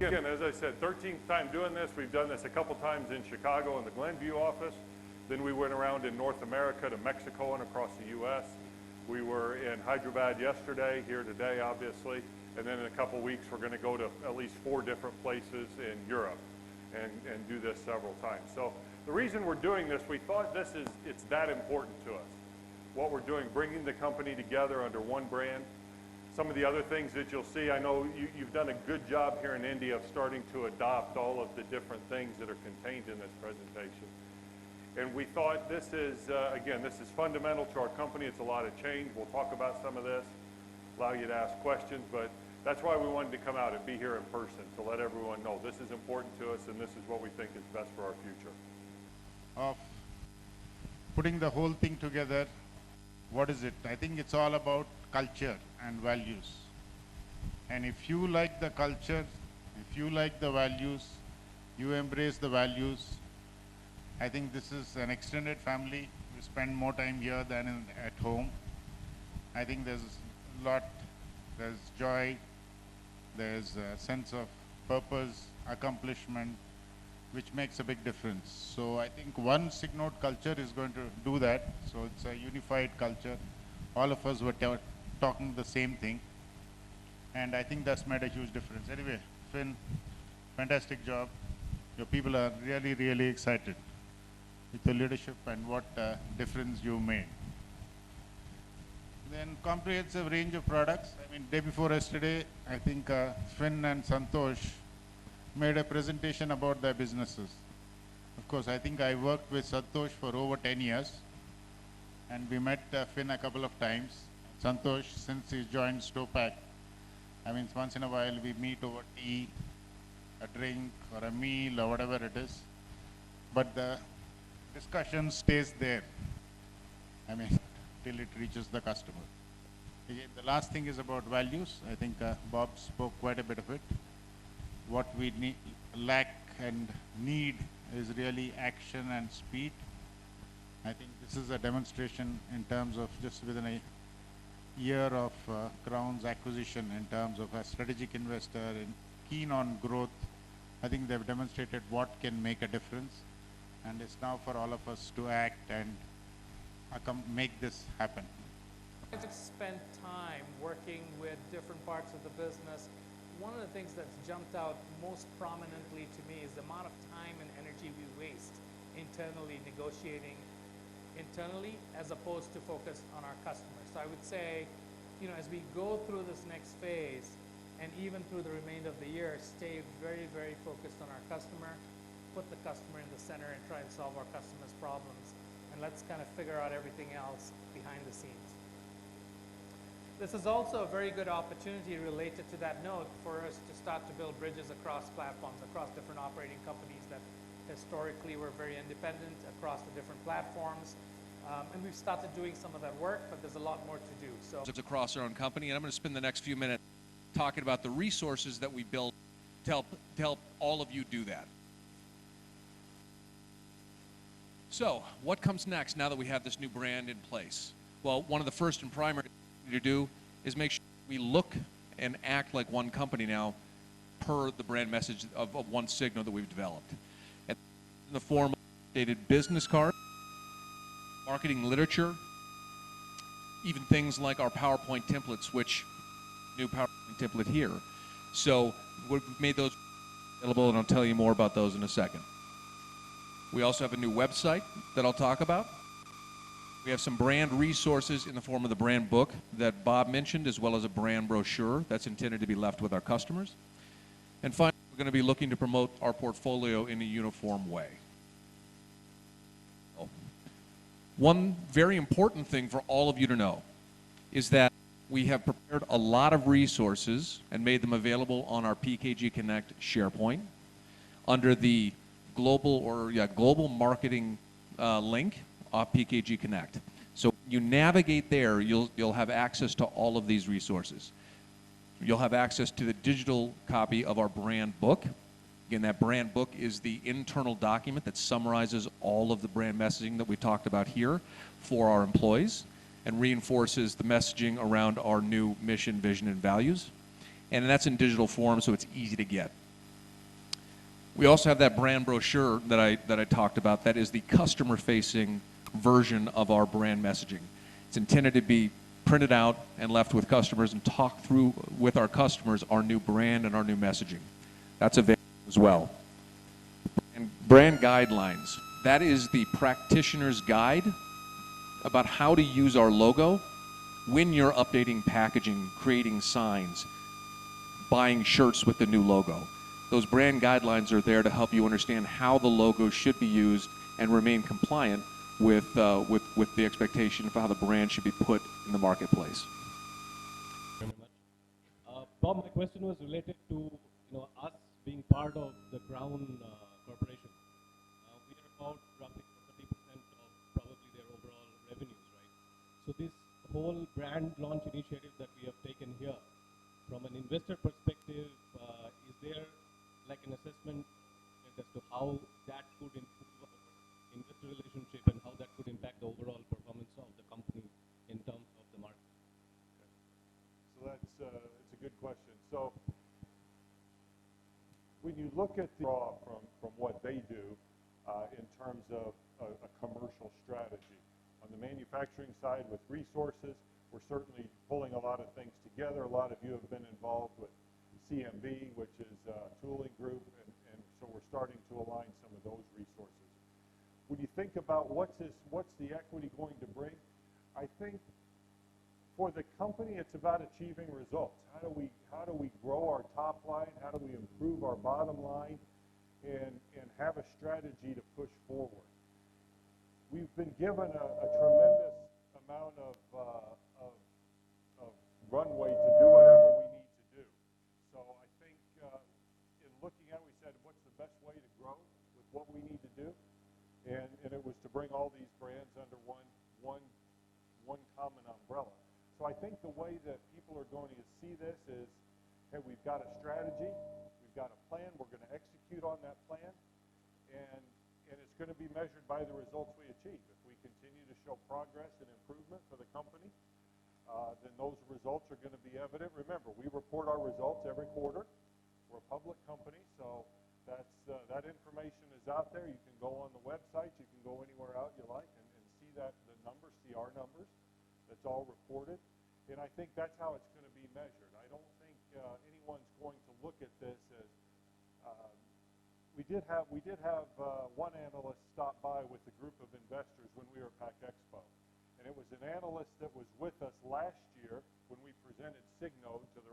again, as I said, 13th time doing this. We've done this a couple times in Chicago in the Glenview office. Then we went around in North America to Mexico and across the U.S. We were in Hyderabad yesterday, here today, obviously. And then in a couple weeks, we're going to go to at least 4 different places in Europe and do this several times. So the reason we're doing this, we thought it's that important to us. What we're doing, bringing the company together under one brand. Some of the other things that you'll see, I know you've done a good job here in India of starting to adopt all of the different things that are contained in this presentation. And we thought this is, again, this is fundamental to our company. It's a lot of change. We'll talk about some of this, allow you to ask questions, but that's why we wanted to come out and be here in person, to let everyone know this is important to us and this is what we think is best for our future. Of putting the whole thing together, what is it? I think it's all about culture and values. And if you like the culture, if you like the values, you embrace the values, I think this is an extended family. We spend more time here than at home. I think there's a lot, there's joy, there's a sense of purpose, accomplishment, which makes a big difference. So I think one Signode culture is going to do that. So it's a unified culture. All of us were talking the same thing. And I think that's made a huge difference. Anyway, Finn, fantastic job. Your people are really, really excited with the leadership and what difference you made. Then comprehensive range of products. I mean, day before yesterday, I think Finn and Santosh made a presentation about their businesses. Of course, I think I worked with Santosh for over 10 years, and we met Finn a couple of times. Santosh, since he joined Stopak, I mean, once in a while we meet over tea, a drink, or a meal, or whatever it is. But the discussion stays there. I mean, till it reaches the customer. Again, the last thing is about values. I think Bob spoke quite a bit of it. What we need, lack and need is really action and speed. I think this is a demonstration in terms of just within a year of Crown's acquisition, in terms of a strategic investor and keen on growth. I think they've demonstrated what can make a difference, and it's now for all of us to act and make this happen. I've spent time working with different parts of the business. One of the things that's jumped out most prominently to me is the amount of time and energy we waste internally negotiating internally as opposed to focus on our customers. So I would say, as we go through this next phase and even through the remainder of the year, stay very, very focused on our customer, put the customer in the center and try and solve our customers' problems. And let's kind of figure out everything else behind the scenes. This is also a very good opportunity related to that note for us to start to build bridges across platforms, across different operating companies that historically were very independent across the different platforms. And we've started doing some of that work, but there's a lot more to do. So it's across our own company, and I'm going to spend the next few minutes talking about the resources that we built to help all of you do that. So what comes next now that we have this new brand in place? Well, one of the first and primary things to do is make sure we look and act like one company now per the brand message of One Signode that we've developed. And in the form of updated business cards, marketing literature, even things like our PowerPoint templates, which new PowerPoint template here. So we've made those available, and I'll tell you more about those in a second. We also have a new website that I'll talk about. We have some brand resources in the form of the brand book that Bob mentioned, as well as a brand brochure that's intended to be left with our customers. And finally, we're going to be looking to promote our portfolio in a uniform way. One very important thing for all of you to know is that we have prepared a lot of resources and made them available on our PKG Connect SharePoint under the global marketing link off PKG Connect. So you navigate there, you'll have access to all of these resources. You'll have access to the digital copy of our brand book. Again, that brand book is the internal document that summarizes all of the brand messaging that we talked about here for our employees and reinforces the messaging around our new mission, vision, and values. And that's in digital form, so it's easy to get. We also have that brand brochure that I talked about. That is the customer-facing version of our brand messaging. It's intended to be printed out and left with customers and talk through with our customers our new brand and our new messaging. That's available as well. And brand guidelines. That is the practitioner's guide about how to use our logo when you're updating packaging, creating signs, buying shirts with the new logo. Those brand guidelines are there to help you understand how the logo should be used and remain compliant with the expectation of how the brand should be put in the marketplace. Very much. Bob, my question was related to us being part of the Crown Corporation. We are about roughly 30% of probably their overall revenues, right? So this whole brand launch initiative that we have taken here, from an investor perspective, is there like an assessment as to how that could improve our investor relationship and how that could impact the overall performance of the company in terms of the market? So it's a good question. So when you look at the draw from what they do in terms of a commercial strategy, on the manufacturing side with resources, we're certainly pulling a lot of things together. A lot of you have been involved with CMB, which is a tooling group, and so we're starting to align some of those resources. When you think about what's the equity going to bring, I think for the company it's about achieving results. How do we grow our top line? How do we improve our bottom line? And have a strategy to push forward. We've been given a tremendous amount of runway to do whatever we need to do. So I think in looking at it, we said, what's the best way to grow with what we need to do? And it was to bring all these brands under one common umbrella. So I think the way that people are going to see this is, hey, we've got a strategy, we've got a plan, we're going to execute on that plan, and it's going to be measured by the results we achieve. If we continue to show progress and improvement for the company, then those results are going to be evident. Remember, we report our results every quarter. We're a public company, so that information is out there. You can go on the website. You can go anywhere out you like and see the numbers, see our numbers. That's all reported. And I think that's how it's going to be measured. I don't think anyone's going to look at this as we did have one analyst stop by with a group of investors when we were at PAC Expo. And it was an analyst that was with us last year when we presented Signode to the